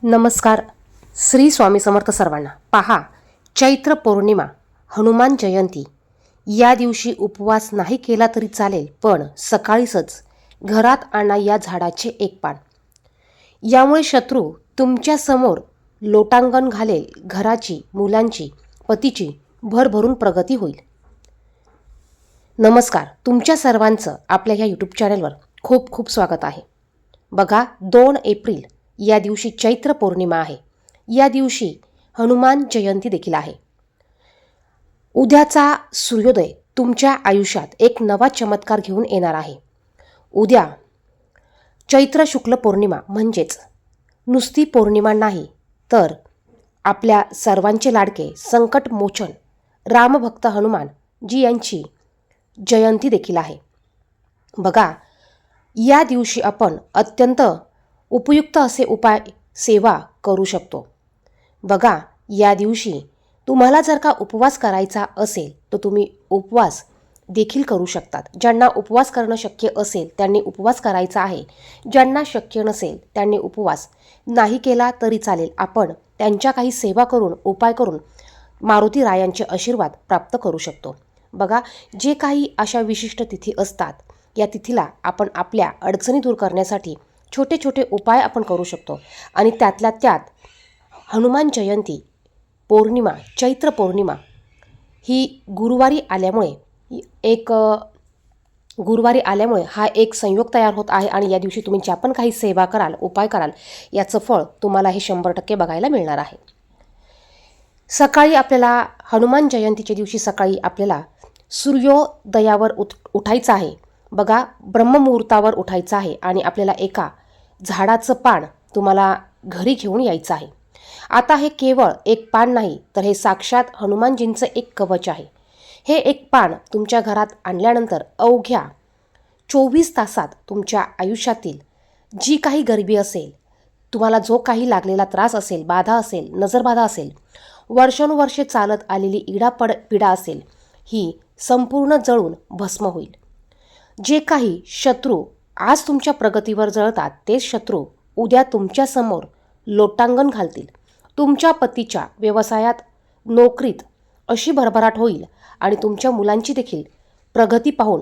नमस्कार. श्री स्वामी समर्थ सर्वांना. पहा, चैत्र पौर्णिमा, हनुमान जयंती या दिवशी उपवास नाही केला तरी चालेल, पण सकाळीच घरात आणा या झाडाचे एक पान. यामुळे शत्रू तुमच्या समोर लोटांगण घालेल. घराची, मुलांची, पतीची भरभरून प्रगती होईल. नमस्कार. तुमच्या सर्वांचं आपल्या ह्या यूट्यूब चॅनलवर खूप खूप स्वागत आहे. बघा, 2 एप्रिल या दिवशी चैत्र पौर्णिमा आहे. या दिवशी हनुमान जयंती देखील आहे. उद्याचा सूर्योदय तुमच्या आयुष्यात एक नवा चमत्कार घेऊन येणार आहे. उद्या चैत्र शुक्ल पौर्णिमा म्हणजेच नुसती पौर्णिमा नाही, तर आपल्या सर्वांचे लाडके संकटमोचन रामभक्त हनुमान जी यांची जयंती देखील आहे. बघा, या दिवशी आपण अत्यंत उपयुक्त असे उपाय सेवा करू शकतो. बघा, या दिवशी तुम्हाला जर का उपवास करायचा असेल तर तुम्ही उपवास देखील करू शकतात. ज्यांना उपवास करणं शक्य असेल त्यांनी उपवास करायचा आहे. ज्यांना शक्य नसेल त्यांनी उपवास नाही केला तरी चालेल. आपण त्यांच्या काही सेवा करून, उपाय करून मारुती रायांचे आशीर्वाद प्राप्त करू शकतो. बघा, जे काही अशा विशिष्ट तिथी असतात, या तिथीला आपण आपल्या अडचणी दूर करण्यासाठी छोटे छोटे उपाय आपण करू शकतो. आणि त्यातल्या त्यात हनुमान जयंती पौर्णिमा, चैत्र पौर्णिमा ही गुरुवारी आल्यामुळे हा एक संयोग तयार होत आहे. आणि या दिवशी तुम्ही ज्या पण काही सेवा कराल, उपाय कराल, याचं फळ तुम्हाला हे 100% बघायला मिळणार आहे. सकाळी आपल्याला हनुमान जयंतीच्या दिवशी सकाळी आपल्याला सूर्योदयावर उठायचं आहे. बघा, ब्रह्ममुहूर्तावर उठायचं आहे आणि आपल्याला एका झाडाचं पान तुम्हाला घरी घेऊन यायचं आहे. आता हे केवळ एक पान नाही, तर हे साक्षात हनुमानजींचं एक कवच आहे. हे एक पान तुमच्या घरात आणल्यानंतर अवघ्या 24 तासात तुमच्या आयुष्यातील जी काही गरिबी असेल, तुम्हाला जो काही लागलेला त्रास असेल, बाधा असेल, नजरबाधा असेल, वर्षानुवर्षे चालत आलेली पीडा असेल, ही संपूर्ण जळून भस्म होईल. जे काही शत्रू आज तुमच्या प्रगतीवर जळतात, ते शत्रू उद्या तुमच्यासमोर लोटांगण घालतील. तुमच्या पतीच्या व्यवसायात, नोकरीत अशी भरभराट होईल आणि तुमच्या मुलांची देखील प्रगती पाहून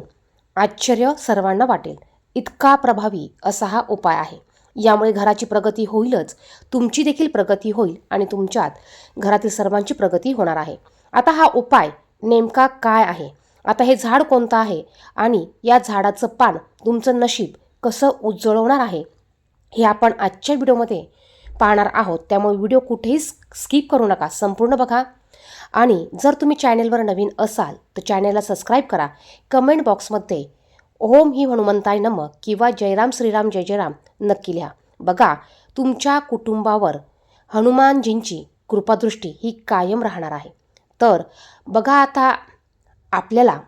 आश्चर्य सर्वांना वाटेल. इतका प्रभावी असा हा उपाय आहे. यामुळे घराची प्रगती होईलच, तुमची देखील प्रगती होईल आणि तुमच्यात घरातील सर्वांची प्रगती होणार आहे. आता हा उपाय नेमका काय आहे? आता हे झाड कोणतं आहे आणि या झाडाचं पान तुमचं नशीब कसं उजळवणार आहे, हे आपण आजच्या व्हिडिओमध्ये पाहणार आहोत. त्यामुळे व्हिडिओ कुठेही स्किप करू नका, संपूर्ण बघा. आणि जर तुम्ही चॅनेलवर नवीन असाल तर चॅनेलला सबस्क्राईब करा. कमेंट बॉक्समध्ये ओम ही हनुमंताय नमः किंवा जयराम श्रीराम जय जयराम नक्की लिहा. बघा, तुमच्या कुटुंबावर हनुमानजींची कृपादृष्टी ही कायम राहणार आहे. तर बघा, आता आपल्याला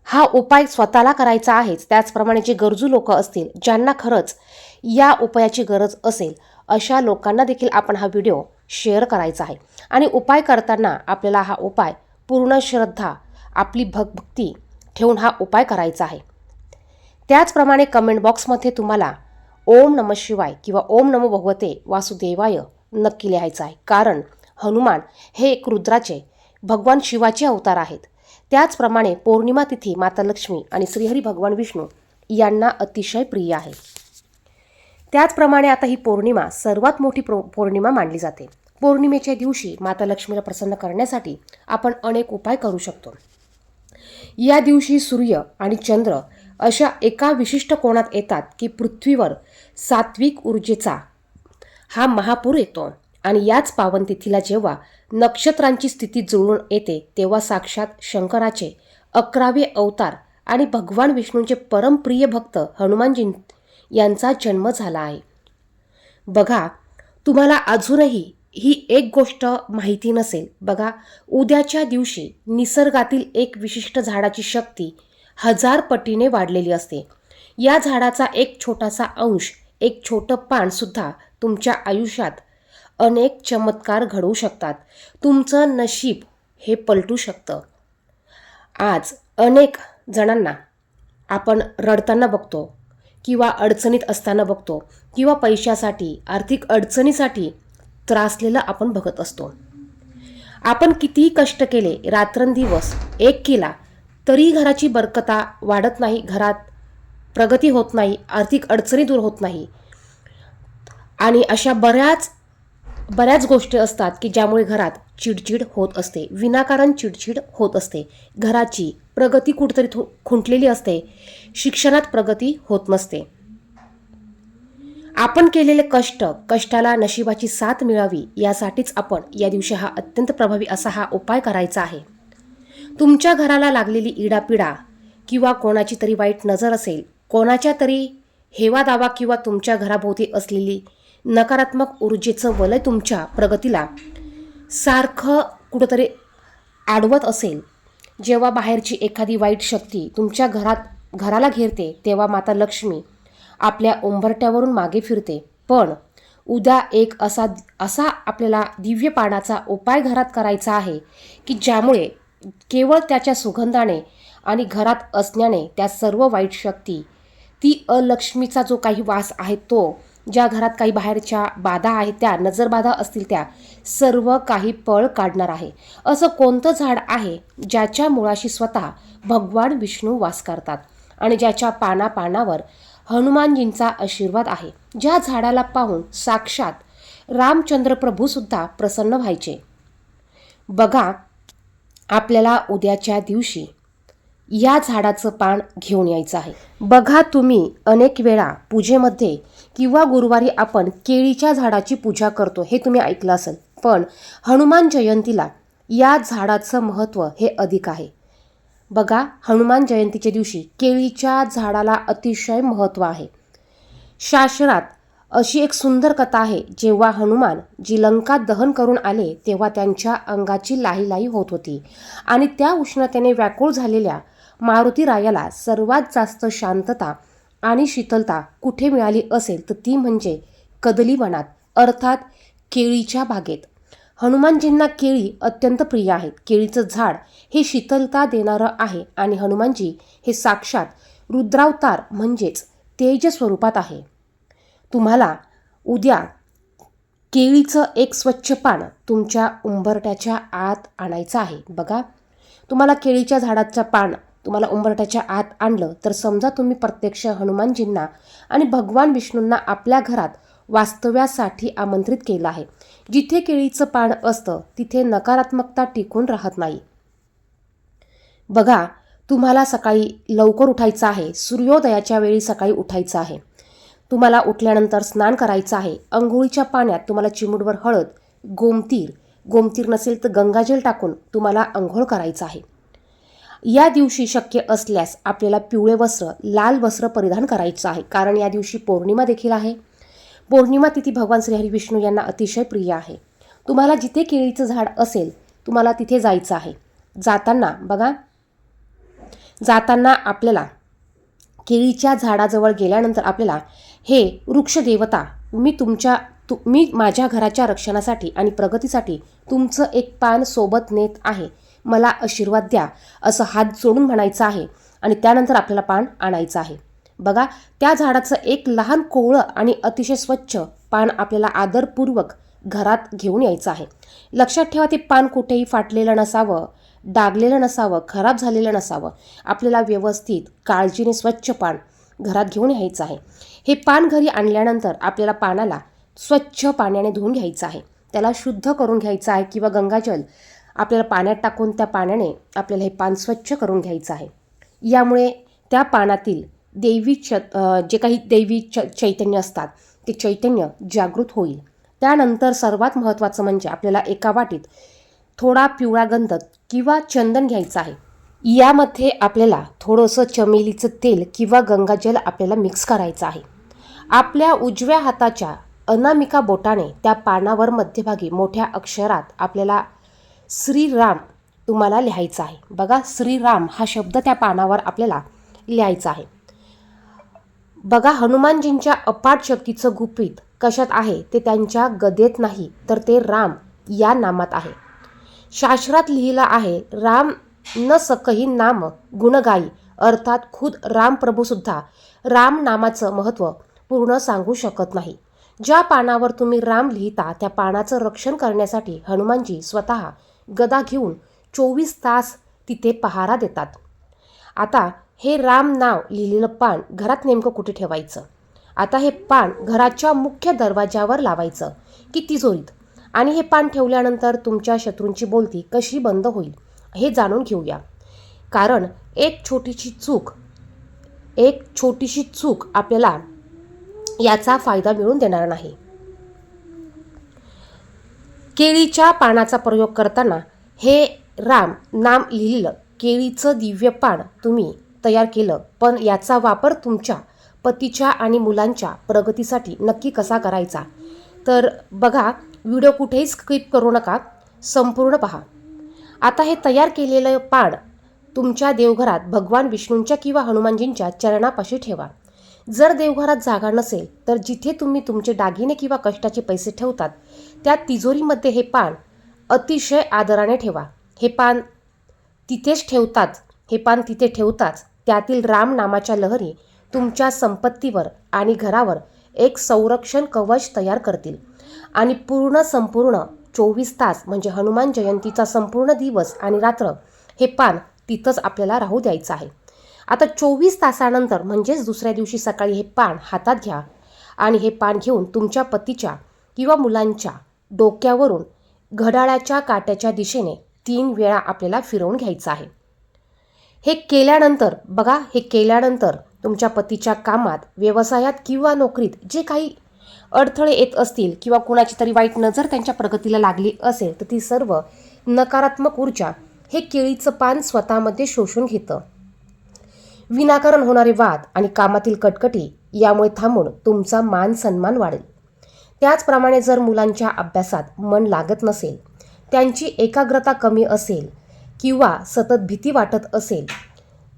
हा उपाय स्वतःला करायचा आहेच. त्याचप्रमाणे जे गरजू लोक असतील, ज्यांना खरंच या उपायाची गरज असेल, अशा लोकांना देखील आपण हा व्हिडिओ शेअर करायचा आहे. आणि उपाय करताना आपल्याला हा उपाय पूर्ण श्रद्धा, आपली भक्ती ठेवून हा उपाय करायचा आहे. त्याचप्रमाणे कमेंट बॉक्समध्ये तुम्हाला ओम नमः शिवाय किंवा ओम नमो भगवते वासुदेवाय नक्की लिहायचं आहे. कारण हनुमान हे एक रुद्राचे, भगवान शिवाचे अवतार आहेत. त्याचप्रमाणे पौर्णिमा तिथी माता लक्ष्मी आणि श्रीहरी भगवान विष्णू यांना अतिशय प्रिय आहे. त्याचप्रमाणे आता ही पौर्णिमा सर्वात मोठी पौर्णिमा मानली जाते. पौर्णिमेच्या दिवशी माता लक्ष्मीला प्रसन्न करण्यासाठी आपण अनेक उपाय करू शकतो. या दिवशी सूर्य आणि चंद्र अशा एका विशिष्ट कोनात येतात की पृथ्वीवर सात्विक ऊर्जेचा हा महापूर येतो. आणि याच पावन तिथीला जेव्हा नक्षत्रांची स्थिती जुळून येते, तेव्हा साक्षात शंकराचे 11वे अवतार आणि भगवान विष्णूंचे परमप्रिय भक्त हनुमानजी यांचा जन्म झाला आहे. बघा, तुम्हाला अजूनही ही एक गोष्ट माहिती नसेल. बघा, उद्याच्या दिवशी निसर्गातील एक विशिष्ट झाडाची शक्ती 1000 पटीने वाढलेली असते. या झाडाचा एक छोटासा अंश, एक छोटं पान सुद्धा तुमच्या आयुष्यात अनेक चमत्कार घडवू शकतात. तुमचं नशीब हे पलटू शकतं. आज अनेक जणांना आपण रडताना बघतो किंवा अडचणीत असताना बघतो, किंवा पैशासाठी आर्थिक अडचणीसाठी त्रासलेलं आपण बघत असतो. आपण कितीही कष्ट केले, रात्रंदिवस एक केला, तरी घराची बरकता वाढत नाही, घरात प्रगती होत नाही, आर्थिक अडचणी दूर होत नाही. आणि अशा बऱ्याच गोष्टी असतात की ज्यामुळे घरात चिडचिड होत असते, विनाकारण चिडचिड होत असते. घराची प्रगती कुठेतरी खुंटलेली असते, शिक्षणात प्रगती होत नसते. आपण केलेले कष्टाला नशिबाची साथ मिळावी यासाठीच आपण या दिवशी हा अत्यंत प्रभावी असा हा उपाय करायचा आहे. तुमच्या घराला लागलेली इडापिडा किंवा कोणाची तरी वाईट नजर असेल, कोणाच्या तरी हेवा दावा किंवा तुमच्या घराभोवती असलेली नकारात्मक ऊर्जेचं वलय तुमच्या प्रगतीला सारखं कुठंतरी आडवत असेल, जेव्हा बाहेरची एखादी वाईट शक्ती तुमच्या घराला घेरते, तेव्हा माता लक्ष्मी आपल्या उंबरट्यावरून मागे फिरते. पण उद्या एक असा आपल्याला दिव्य पानाचा उपाय घरात करायचा आहे की ज्यामुळे केवळ त्याच्या सुगंधाने आणि घरात असण्याने त्या सर्व वाईट शक्ती, ती अलक्ष्मीचा जो काही वास आहे, तो ज्या घरात काही बाहेरच्या बाधा आहेत, त्या नजरबाधा असतील, त्या सर्व काही पळ काढणार आहे. असं कोणतं झाड आहे ज्याच्या मुळाशी स्वतः भगवान विष्णू वास करतात आणि ज्याच्या पानावर हनुमानजींचा आशीर्वाद आहे, ज्या झाडाला पाहून साक्षात रामचंद्र प्रभू सुद्धा प्रसन्न व्हायचे. बघा, आपल्याला उद्याच्या दिवशी या झाडाचं पान घेऊन यायचं आहे. बघा, तुम्ही अनेक वेळा पूजेमध्ये किंवा गुरुवारी आपण केळीच्या झाडाची पूजा करतो, हे तुम्ही ऐकलं असेल. पण हनुमान जयंतीला या झाडाचं महत्त्व हे अधिक आहे. बघा, हनुमान जयंतीच्या दिवशी केळीच्या झाडाला अतिशय महत्त्व आहे. शास्त्रात अशी एक सुंदर कथा आहे, जेव्हा हनुमान जी लंका दहन करून आले, तेव्हा त्यांच्या अंगाची लाहीलाही होत होती आणि त्या उष्णतेने व्याकुळ झालेल्या मारुतीरायाला सर्वात जास्त शांतता आणि शीतलता कुठे मिळाली असेल तर ती म्हणजे कदलीवनात, अर्थात केळीच्या बागेत. हनुमानजींना केळी अत्यंत प्रिय आहेत. केळीचं झाड हे शीतलता देणारं आहे आणि हनुमानजी हे साक्षात रुद्रावतार म्हणजेच तेज स्वरूपात आहे. तुम्हाला उद्या केळीचं एक स्वच्छ पान तुमच्या उंबरट्याच्या आत आणायचं आहे. बघा, तुम्हाला केळीच्या झाडाचं पान तुम्हाला उंबरट्याच्या आत आणलं तर समजा तुम्ही प्रत्यक्ष हनुमानजींना आणि भगवान विष्णूंना आपल्या घरात वास्तव्यासाठी आमंत्रित केलं आहे. जिथे केळीचं पान असतं तिथे नकारात्मकता टिकून राहत नाही. बघा, तुम्हाला सकाळी लवकर उठायचं आहे, सूर्योदयाच्या वेळी सकाळी उठायचं आहे. तुम्हाला उठल्यानंतर स्नान करायचं आहे. अंघोळीच्या पाण्यात तुम्हाला चिमूटभर हळद, गोमतीर नसेल तर गंगाजल टाकून तुम्हाला अंघोळ करायचं आहे. या दिवशी शक्य असल्यास आपल्याला पिवळे वस्त्र, लाल वस्त्र परिधान करायचं आहे, कारण या दिवशी पौर्णिमा देखील आहे. पौर्णिमा तिथी भगवान श्रीहरी विष्णू यांना अतिशय प्रिय आहे. तुम्हाला जिथे केळीचं झाड असेल तुम्हाला तिथे जायचं आहे. जाताना आपल्याला केळीच्या झाडाजवळ गेल्यानंतर आपल्याला हे वृक्ष देवता, मी माझ्या घराच्या रक्षणासाठी आणि प्रगतीसाठी तुमचं एक पान सोबत नेत आहे, मला आशीर्वाद द्या, असं हात जोडून म्हणायचं आहे आणि त्यानंतर आपल्याला पान आणायचं आहे. बघा, त्या झाडाचं एक लहान कोवळं आणि अतिशय स्वच्छ पान आपल्याला आदरपूर्वक घरात घेऊन यायचं आहे. लक्षात ठेवा, ते पान कुठेही फाटलेलं नसावं, डागलेलं नसावं, खराब झालेलं नसावं. आपल्याला व्यवस्थित काळजीने स्वच्छ पान घरात घेऊन यायचं आहे. हे पान घरी आणल्यानंतर आपल्याला पानाला स्वच्छ पाण्याने धुवून घ्यायचं आहे, त्याला शुद्ध करून घ्यायचं आहे किंवा गंगाजल आपल्याला पाण्यात टाकून त्या पाण्याने आपल्याला हे पान स्वच्छ करून घ्यायचं आहे. यामुळे त्या पानातील जे काही दैवी चैतन्य असतात ते चैतन्य जागृत होईल. त्यानंतर सर्वात महत्त्वाचं म्हणजे आपल्याला एका वाटीत थोडा पिवळा गंधक किंवा चंदन घ्यायचं आहे. यामध्ये आपल्याला थोडंसं चमेलीचं तेल किंवा गंगाजल आपल्याला मिक्स करायचं आहे. आपल्या उजव्या हाताच्या अनामिका बोटाने त्या पानावर मध्यभागी मोठ्या अक्षरात आपल्याला श्रीराम तुम्हाला लिहायचं आहे. बघा, श्रीराम हा शब्द त्या पानावर आपल्याला लिहायचा आहे. बघा, हनुमानजींच्या अपाट शक्तीचं गुपित कशात आहे ते त्यांच्या गदेत नाही तर ते राम या नामात आहे. शास्त्रात लिहिलं आहे, राम न सकही नाम गुणगाई, अर्थात खुद राम प्रभू सुद्धा राम नामाचं महत्त्व पूर्ण सांगू शकत नाही. ज्या पानावर तुम्ही राम लिहिता त्या पानाचं रक्षण करण्यासाठी हनुमानजी स्वतः गदा घेऊन 24 तास तिथे पहारा देतात. आता हे राम नाव लिहिलेलं पान घरात नेमकं कुठे ठेवायचं? आता हे पान घराच्या मुख्य दरवाजावर लावायचं की तिजोरीत? आणि हे पान ठेवल्यानंतर तुमच्या शत्रूंची बोलती कशी बंद होईल हे जाणून घेऊया. कारण एक छोटीशी चूक आपल्याला याचा फायदा मिळून देणार नाही. केळीच्या पानाचा प्रयोग करताना हे राम नाम लिहिलेलं केळीचं दिव्य पान तुम्ही तयार केलं, पण याचा वापर तुमच्या पतीच्या आणि मुलांच्या प्रगतीसाठी नक्की कसा करायचा? तर बघा, व्हिडिओ कुठेही स्किप करू नका, संपूर्ण पहा. आता हे तयार केलेलं पान तुमच्या देवघरात भगवान विष्णूंच्या किंवा हनुमानजींच्या चरणापाशी ठेवा. जर देवघरात जागा नसेल तर जिथे तुम्ही तुमचे दागिने किंवा कष्टाचे पैसे ठेवतात त्या तिजोरीमध्ये हे पान अतिशय आदराने ठेवा. हे पान तिथे ठेवताच त्यातील राम नामाच्या लहरी तुमच्या संपत्तीवर आणि घरावर एक संरक्षण कवच तयार करतील. आणि संपूर्ण 24 तास म्हणजे हनुमान जयंतीचा संपूर्ण दिवस आणि रात्र हे पान तिथंच आपल्याला राहू द्यायचं आहे. आता 24 तासानंतर म्हणजेच दुसऱ्या दिवशी सकाळी हे पान हातात घ्या आणि हे पान घेऊन तुमच्या पतीच्या किंवा मुलांच्या डोक्यावरून घड्याळाच्या काट्याच्या दिशेने 3 वेळा आपल्याला फिरवून घ्यायचं आहे. हे केल्यानंतर तुमच्या पतीच्या कामात, व्यवसायात किंवा नोकरीत जे काही अडथळे येत असतील किंवा कुणाची तरी वाईट नजर त्यांच्या प्रगतीला लागली असेल तर ती सर्व नकारात्मक ऊर्जा हे केळीचं पान स्वतःमध्ये शोषून घेतं. विनाकारण होणारे वाद आणि कामातील कटकटी यामुळे थांबून तुमचा मान सन्मान वाढेल. त्याचप्रमाणे जर मुलांच्या अभ्यासात मन लागत नसेल, त्यांची एकाग्रता कमी असेल किंवा सतत भीती वाटत असेल,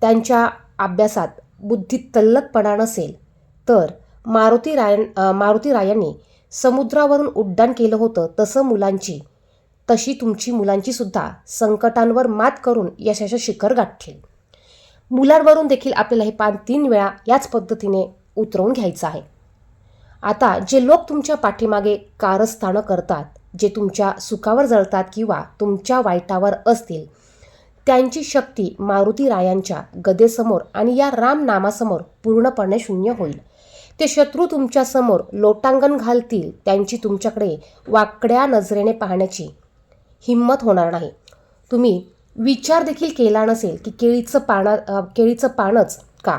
त्यांच्या अभ्यासात बुद्धीत तल्लखपणा नसेल, तर मारुती रायांनी समुद्रावरून उड्डाण केलं होतं तशी तुमची मुलांची सुद्धा संकटांवर मात करून यशाचं शिखर गाठतील. मुलांवरून देखील आपल्याला हे पान 3 वेळा याच पद्धतीने उतरवून घ्यायचं आहे. आता जे लोक तुमच्या पाठीमागे कारस्थानं करतात, जे तुमच्या सुखावर जळतात किंवा तुमच्या वाईटावर असतील, त्यांची शक्ती मारुती रायांच्या गदेसमोर आणि या राम नामासमोर पूर्णपणे शून्य होईल. ते शत्रू तुमच्यासमोर लोटांगण घालतील. त्यांची तुमच्याकडे वाकड्या नजरेने पाहण्याची हिंमत होणार नाही. तुम्ही विचार देखील केला नसेल की केळीचं पानच का?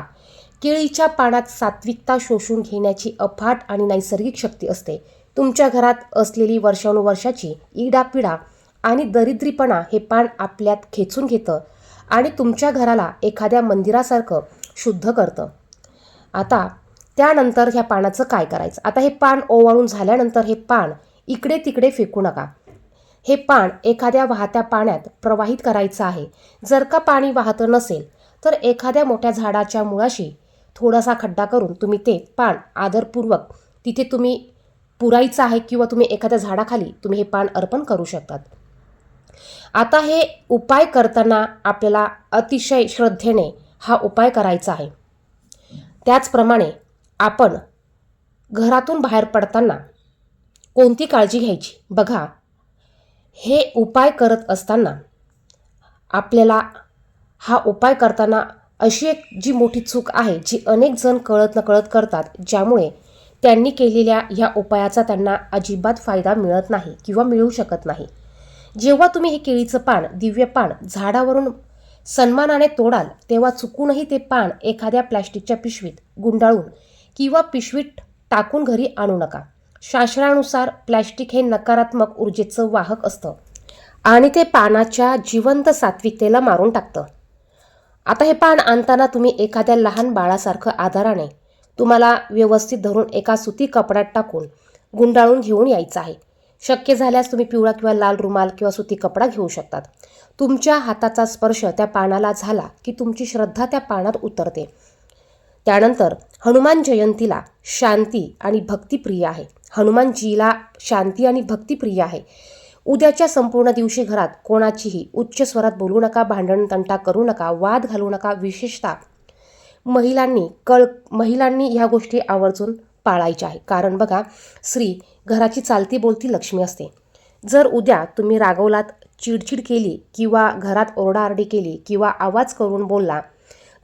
केळीच्या पानात सात्विकता शोषून घेण्याची अफाट आणि नैसर्गिक शक्ती असते. तुमच्या घरात असलेली वर्षानुवर्षाची इडापिडा आणि दरिद्रीपणा हे पान आपल्यात खेचून घेतं आणि तुमच्या घराला एखाद्या मंदिरासारखं शुद्ध करतं. आता त्यानंतर ह्या पानाचं काय करायचं? आता हे पान ओवाळून झाल्यानंतर हे पान इकडे तिकडे फेकू नका. हे पान एखाद्या वाहत्या पाण्यात प्रवाहित करायचं आहे. जर का पाणी वाहतं नसेल तर एखाद्या मोठ्या झाडाच्या मुळाशी थोडासा खड्डा करून तुम्ही ते पान आदरपूर्वक तिथे तुम्ही पुरायचं आहे किंवा तुम्ही एखाद्या झाडाखाली तुम्ही हे पान अर्पण करू शकतात. आता हे उपाय करताना आपल्याला अतिशय श्रद्धेने हा उपाय करायचा आहे. त्याचप्रमाणे आपण घरातून बाहेर पडताना कोणती काळजी घ्यायची? बघा, हे उपाय करत असताना आपल्याला हा उपाय करताना अशी एक जी मोठी चूक आहे जी अनेक जण कळत नकळत करतात, ज्यामुळे त्यांनी केलेल्या ह्या उपायाचा त्यांना अजिबात फायदा मिळत नाही किंवा मिळू शकत नाही. जेव्हा तुम्ही हे केळीचं पान, दिव्य पान झाडावरून सन्मानाने तोडाल तेव्हा चुकूनही ते पान एखाद्या प्लॅस्टिकच्या पिशवीत गुंडाळून किंवा पिशवीत टाकून घरी आणू नका. शास्त्रानुसार प्लॅस्टिक हे नकारात्मक ऊर्जेचं वाहक असतं आणि ते पानाच्या जिवंत सात्विकतेला मारून टाकतं. आता हे पान आणताना तुम्ही एखाद्या लहान बाळासारखं आधाराने तुम्हाला व्यवस्थित धरून एका सुती कपड्यात टाकून गुंडाळून घेऊन यायचं आहे. शक्य झाल्यास तुम्ही पिवळा किंवा लाल रुमाल किंवा सुती कपडा घेऊ शकतात. तुमच्या हाताचा स्पर्श त्या पानाला झाला की तुमची श्रद्धा त्या पानात उतरते. त्यानंतर हनुमान जयंतीला शांती आणि भक्ती प्रिय आहे. हनुमानजीला शांती आणि भक्ती प्रिय आहे. उद्याच्या संपूर्ण दिवशी घरात कोणाचीही उच्च स्वरात बोलू नका, भांडण तंटा करू नका, वाद घालू नका. विशेषतः महिलांनी ह्या गोष्टी आवर्जून पाळायच्या आहे. कारण बघा, स्त्री घराची चालती बोलती लक्ष्मी असते. जर उद्या तुम्ही रागवलात, चिडचिड केली किंवा घरात ओरडाआरडी केली किंवा आवाज करून बोलला,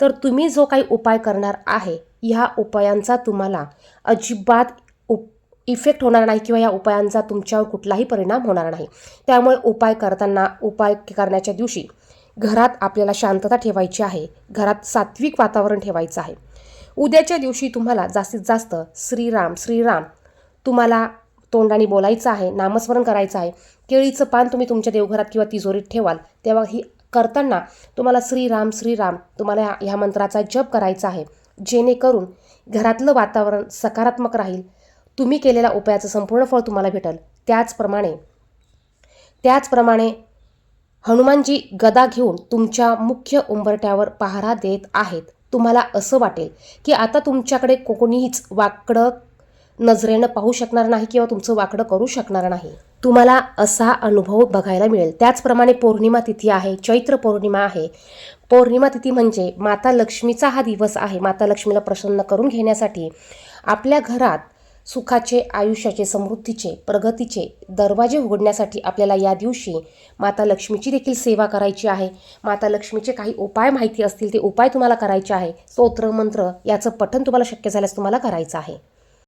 तर तुम्ही जो काही उपाय करणार आहे ह्या उपायांचा तुम्हाला अजिबात इफेक्ट होणार नाही किंवा या उपायांचा तुमच्यावर कुठलाही परिणाम होणार नाही. त्यामुळे उपाय करण्याच्या दिवशी घरात आपल्याला शांतता ठेवायची आहे, घरात सात्विक वातावरण ठेवायचं आहे. उद्याच्या दिवशी तुम्हाला जास्तीत जास्त श्रीराम श्रीराम तुम्हाला तोंडाने बोलायचं आहे, नामस्मरण करायचं आहे. केळीचं पान तुम्ही तुमच्या देवघरात किंवा तिजोरीत ठेवाल तेव्हा ही करताना तुम्हाला श्रीराम श्रीराम तुम्हाला ह्या मंत्राचा जप करायचा आहे, जेणेकरून घरातलं वातावरण सकारात्मक राहील. तुम्ही केलेल्या उपायाचं संपूर्ण फळ तुम्हाला भेटेल. त्याचप्रमाणे हनुमानजी गदा घेऊन तुमच्या मुख्य उंबरठ्यावर पहारा देत आहेत. तुम्हाला असं वाटेल की आता तुमच्याकडे कोणीच वाकडं नजरेनं पाहू शकणार नाही किंवा तुमचं वाकडं करू शकणार नाही. तुम्हाला असा अनुभव बघायला मिळेल. त्याचप्रमाणे पौर्णिमा तिथी आहे, चैत्र पौर्णिमा आहे. पौर्णिमा तिथी म्हणजे माता लक्ष्मीचा हा दिवस आहे. माता लक्ष्मीला प्रसन्न करून घेण्यासाठी आपल्या घरात सुखाचे, आयुष्याचे, समृद्धीचे, प्रगतीचे दरवाजे उघडण्यासाठी आपल्याला या दिवशी माता लक्ष्मीची देखील सेवा करायची आहे. माता लक्ष्मीचे काही उपाय माहिती असतील ते उपाय तुम्हाला करायचे आहे. स्तोत्र मंत्र याचं पठण तुम्हाला शक्य झाल्यास तुम्हाला करायचं आहे.